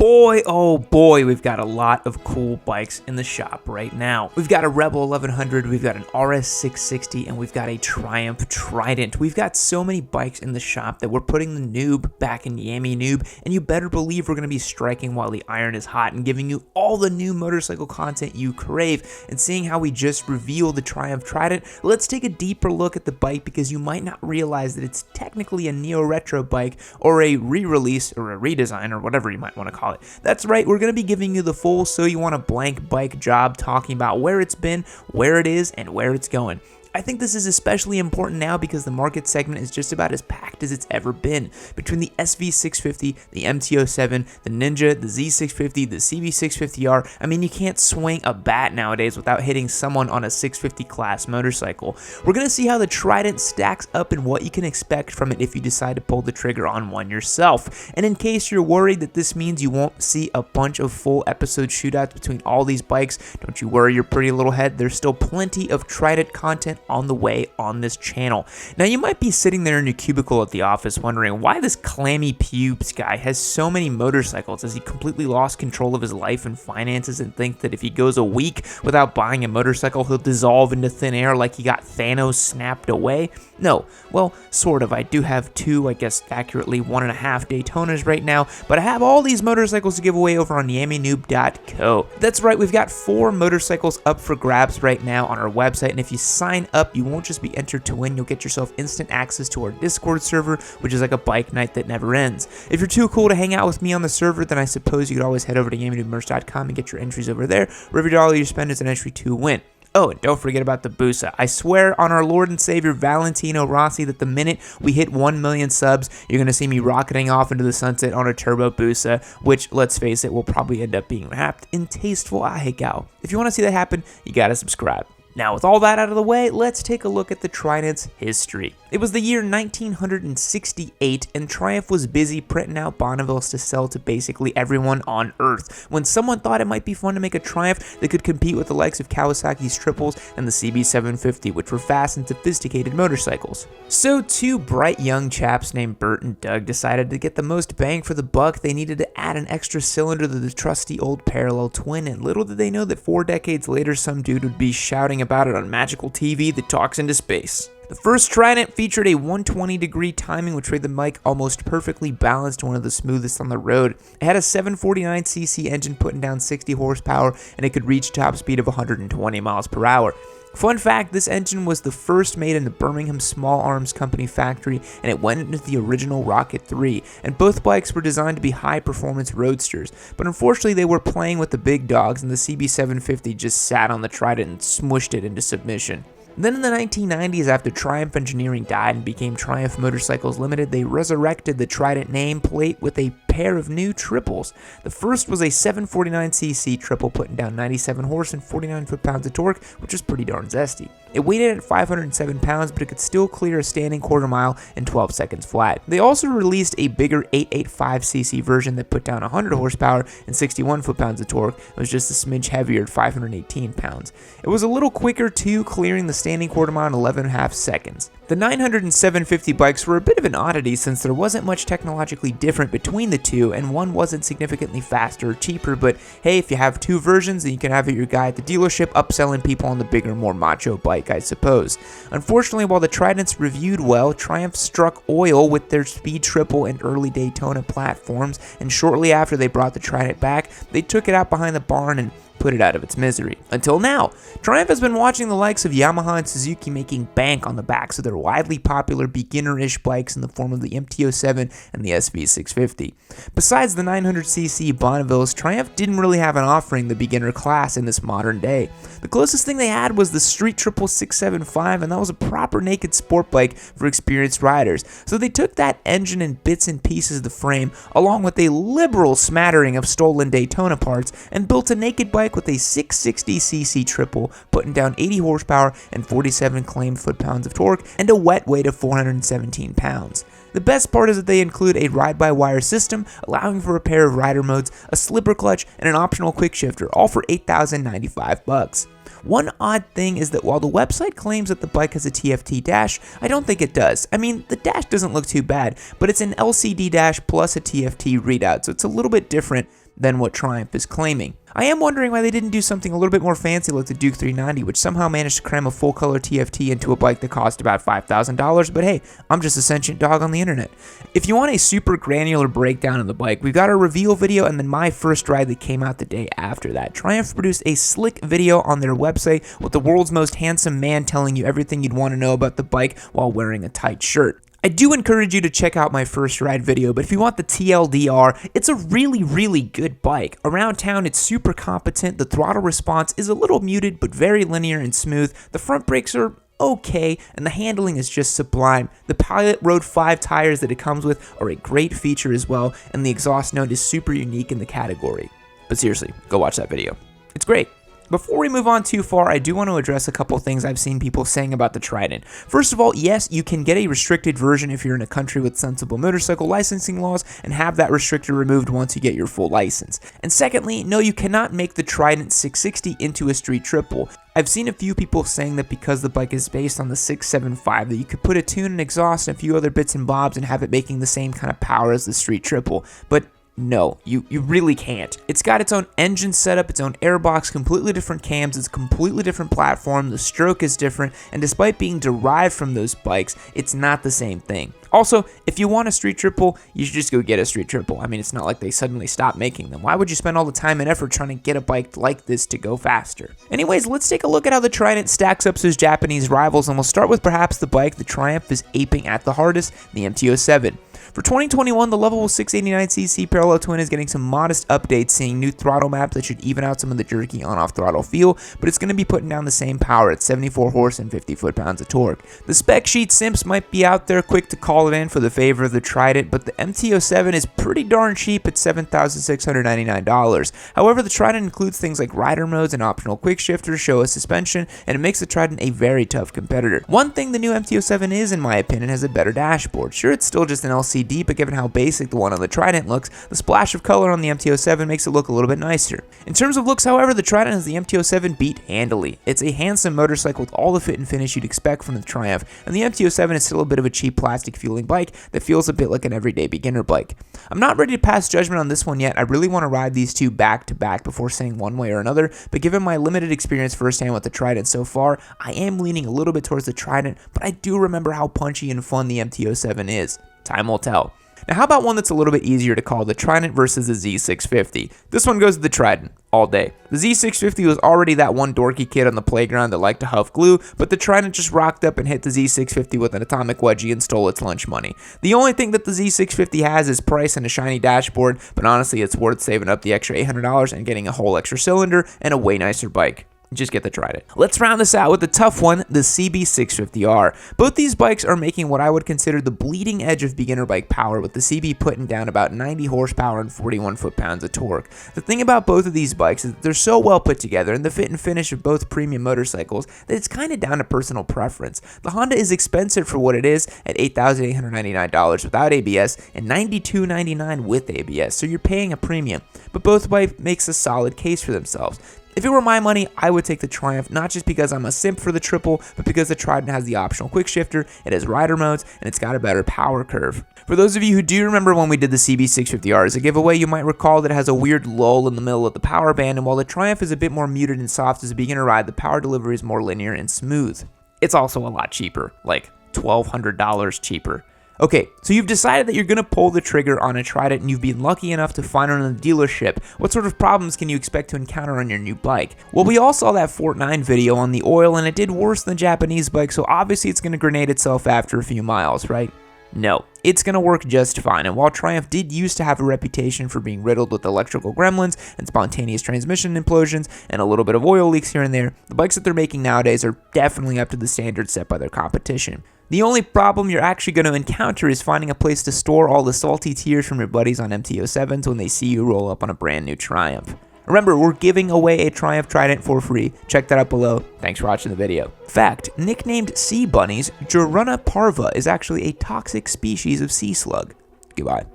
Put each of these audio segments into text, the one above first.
boy, oh boy, we've got a lot of cool bikes in the shop right now. We've got a Rebel 1100, we've got an RS 660, and we've got a Triumph Trident. We've got so many bikes in the shop that we're putting the Noob back in Yammie Noob, and you better believe we're going to be striking while the iron is hot and giving you all the new motorcycle content you crave. And seeing how we just revealed the Triumph Trident, let's take a deeper look at the bike because you might not realize that it's technically a neo-retro bike or a re-release or a redesign or whatever you might want to call it. That's right, we're going to be giving you the full So You Want a Blank Bike job, talking about where it's been, where it is, and where it's going. I think this is especially important now because the market segment is just about as packed as it's ever been. Between the SV650, the MT-07, the Ninja, the Z650, the CB650R, I mean, you can't swing a bat nowadays without hitting someone on a 650 class motorcycle. We're going to see how the Trident stacks up and what you can expect from it if you decide to pull the trigger on one yourself. And in case you're worried that this means you won't see a bunch of full episode shootouts between all these bikes, don't you worry your pretty little head, there's still plenty of Trident content on the way on this channel. Now you might be sitting there in your cubicle at the office wondering why this clammy pubes guy has so many motorcycles. Has he completely lost control of his life and finances and think that if he goes a week without buying a motorcycle he'll dissolve into thin air like he got Thanos snapped away? No, well, sort of. I do have two, I guess accurately 1.5 Daytonas right now, but I have all these motorcycles to give away over on YammieNoob.co. That's right, we've got 4 motorcycles up for grabs right now on our website, and if you sign up, you won't just be entered to win, you'll get yourself instant access to our Discord server, which is like a bike night that never ends. If you're too cool to hang out with me on the server, then I suppose you could always head over to YammieNoobMerch.com and get your entries over there, where every dollar you spend is an entry to win. Oh, and don't forget about the Busa. I swear on our Lord and Savior Valentino Rossi that the minute we hit 1 million subs, you're going to see me rocketing off into the sunset on a Turbo Busa, which, let's face it, will probably end up being wrapped in tasteful ahegao. If you want to see that happen, you gotta subscribe. Now, with all that out of the way, let's take a look at the Trident's history. It was the year 1968, and Triumph was busy printing out Bonnevilles to sell to basically everyone on Earth. When someone thought it might be fun to make a Triumph that could compete with the likes of Kawasaki's triples and the CB750, which were fast and sophisticated motorcycles. So 2 bright young chaps named Bert and Doug decided to get the most bang for the buck. They needed to add an extra cylinder to the trusty old parallel twin, and little did they know that 4 decades later some dude would be shouting about it on magical TV that talks into space. The first Trident featured a 120-degree timing, which made the bike almost perfectly balanced, one of the smoothest on the road. It had a 749cc engine putting down 60 horsepower, and it could reach top speed of 120 miles per hour. Fun fact, this engine was the first made in the Birmingham Small Arms Company factory, and it went into the original Rocket 3, and both bikes were designed to be high-performance roadsters, but unfortunately they were playing with the big dogs, and the CB750 just sat on the Trident and smushed it into submission. Then in the 1990s, after Triumph Engineering died and became Triumph Motorcycles Limited, they resurrected the Trident nameplate with a pair of new triples. The first was a 749cc triple putting down 97 horse and 49 foot-pounds of torque, which was pretty darn zesty. It weighed in at 507 pounds, but it could still clear a standing quarter mile in 12 seconds flat. They also released a bigger 885cc version that put down 100 horsepower and 61 foot-pounds of torque. It was just a smidge heavier at 518 pounds. It was a little quicker too, clearing the standing quarter mile in 11.5 seconds. The 900 and 750 bikes were a bit of an oddity since there wasn't much technologically different between the two, and one wasn't significantly faster or cheaper, but hey, if you have 2 versions, then you can have your guy at the dealership upselling people on the bigger, more macho bike, I suppose. Unfortunately, while the Tridents reviewed well, Triumph struck oil with their Speed Triple and early Daytona platforms, and shortly after they brought the Trident back, they took it out behind the barn and put it out of its misery. Until now, Triumph has been watching the likes of Yamaha and Suzuki making bank on the backs of their widely popular beginner-ish bikes in the form of the MT-07 and the SV650. Besides the 900cc Bonnevilles, Triumph didn't really have an offering the beginner class in this modern day. The closest thing they had was the Street Triple 675, and that was a proper naked sport bike for experienced riders. So they took that engine and bits and pieces of the frame, along with a liberal smattering of stolen Daytona parts, and built a naked bike with a 660cc triple, putting down 80 horsepower and 47 claimed foot-pounds of torque, and a wet weight of 417 pounds. The best part is that they include a ride-by-wire system, allowing for a pair of rider modes, a slipper clutch, and an optional quick shifter, all for $8,095. One odd thing is that while the website claims that the bike has a TFT dash, I don't think it does. I mean, the dash doesn't look too bad, but it's an LCD dash plus a TFT readout, so it's a little bit different. than what Triumph is claiming. I am wondering why they didn't do something a little bit more fancy like the Duke 390, which somehow managed to cram a full color TFT into a bike that cost about $5,000, but hey, I'm just a sentient dog on the internet. If you want a super granular breakdown of the bike, we've got a reveal video and then my first ride that came out the day after that. Triumph produced a slick video on their website with the world's most handsome man telling you everything you'd want to know about the bike while wearing a tight shirt. I do encourage you to check out my first ride video, but if you want the TLDR, it's a really good bike. Around town, it's super competent, the throttle response is a little muted, but very linear and smooth, the front brakes are okay, and the handling is just sublime. The Pilot Road 5 tires that it comes with are a great feature as well, and the exhaust note is super unique in the category. But seriously, go watch that video. It's great. Before we move on too far, I do want to address a couple things I've seen people saying about the Trident. First of all, yes, you can get a restricted version if you're in a country with sensible motorcycle licensing laws and have that restrictor removed once you get your full license. And secondly, no, you cannot make the Trident 660 into a street triple. I've seen a few people saying that because the bike is based on the 675 that you could put a tune and exhaust and a few other bits and bobs and have it making the same kind of power as the street triple, but no, you really can't. It's got its own engine setup, its own airbox, completely different cams, it's a completely different platform, the stroke is different, and despite being derived from those bikes, it's not the same thing. Also, if you want a street triple, you should just go get a street triple. I mean, it's not like they suddenly stopped making them. Why would you spend all the time and effort trying to get a bike like this to go faster? Anyways, let's take a look at how the Trident stacks up to his Japanese rivals, and we'll start with perhaps the bike the Triumph is aping at the hardest, the MT-07. For 2021, the level 689cc parallel twin is getting some modest updates, seeing new throttle maps that should even out some of the jerky on-off throttle feel, but it's going to be putting down the same power at 74 horse and 50 foot-pounds of torque. The spec sheet simps might be out there quick to call it in for the favor of the Trident, but the MT-07 is pretty darn cheap at $7,699. However, the Trident includes things like rider modes and optional quick shifters, Showa suspension, and it makes the Trident a very tough competitor. One thing the new MT-07 is, in my opinion, has a better dashboard. Sure, it's still just an LCD, but given how basic the one on the Trident looks, the splash of color on the MT-07 makes it look a little bit nicer. In terms of looks, however, the Trident has the MT-07 beat handily. It's a handsome motorcycle with all the fit and finish you'd expect from the Triumph, and the MT-07 is still a bit of a cheap plastic fueling bike that feels a bit like an everyday beginner bike. I'm not ready to pass judgment on this one yet. I really want to ride these two back to back before saying one way or another, but given my limited experience firsthand with the Trident so far, I am leaning a little bit towards the Trident, but I do remember how punchy and fun the MT-07 is. Time will tell. Now, how about one that's a little bit easier to call, the Trident versus the Z650? This one goes to the Trident all day. The Z650 was already that one dorky kid on the playground that liked to huff glue, but the Trident just rocked up and hit the Z650 with an atomic wedgie and stole its lunch money. The only thing that the Z650 has is price and a shiny dashboard, but honestly, it's worth saving up the extra $800 and getting a whole extra cylinder and a way nicer bike. Just get the Trident. Let's round this out with the tough one, the CB650R. Both these bikes are making what I would consider the bleeding edge of beginner bike power, with the CB putting down about 90 horsepower and 41 foot-pounds of torque. The thing about both of these bikes is that they're so well put together, and the fit and finish of both premium motorcycles, that it's kind of down to personal preference. The Honda is expensive for what it is at $8,899 without ABS and $92.99 with ABS, so you're paying a premium. But both bikes makes a solid case for themselves. If it were my money, I would take the Triumph, not just because I'm a simp for the triple, but because the Trident has the optional quick shifter, it has rider modes, and it's got a better power curve. For those of you who do remember when we did the CB650R as a giveaway, you might recall that it has a weird lull in the middle of the power band, and while the Triumph is a bit more muted and soft as a beginner ride, the power delivery is more linear and smooth. It's also a lot cheaper, like $1,200 cheaper. Okay, so you've decided that you're going to pull the trigger on a Trident and you've been lucky enough to find it in the dealership. What sort of problems can you expect to encounter on your new bike? Well, we all saw that Fortnite video on the oil and it did worse than the Japanese bike, so obviously it's going to grenade itself after a few miles, right? No, it's going to work just fine, and while Triumph did used to have a reputation for being riddled with electrical gremlins and spontaneous transmission implosions and a little bit of oil leaks here and there, the bikes that they're making nowadays are definitely up to the standards set by their competition. The only problem you're actually going to encounter is finding a place to store all the salty tears from your buddies on MT-07s when they see you roll up on a brand new Triumph. Remember, we're giving away a Triumph Trident for free. Check that out below. Thanks for watching the video. Fact, nicknamed sea bunnies, Jorunna parva is actually a toxic species of sea slug. Goodbye.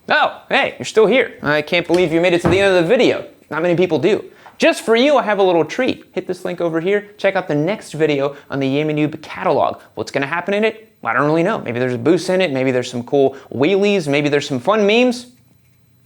Oh, hey, you're still here. I can't believe you made it to the end of the video. Not many people do. Just for you, I have a little treat. Hit this link over here. Check out the next video on the Yammie Noob catalog. What's going to happen in it? I don't really know. Maybe there's a boost in it. Maybe there's some cool wheelies. Maybe there's some fun memes.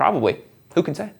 Probably. Who can say?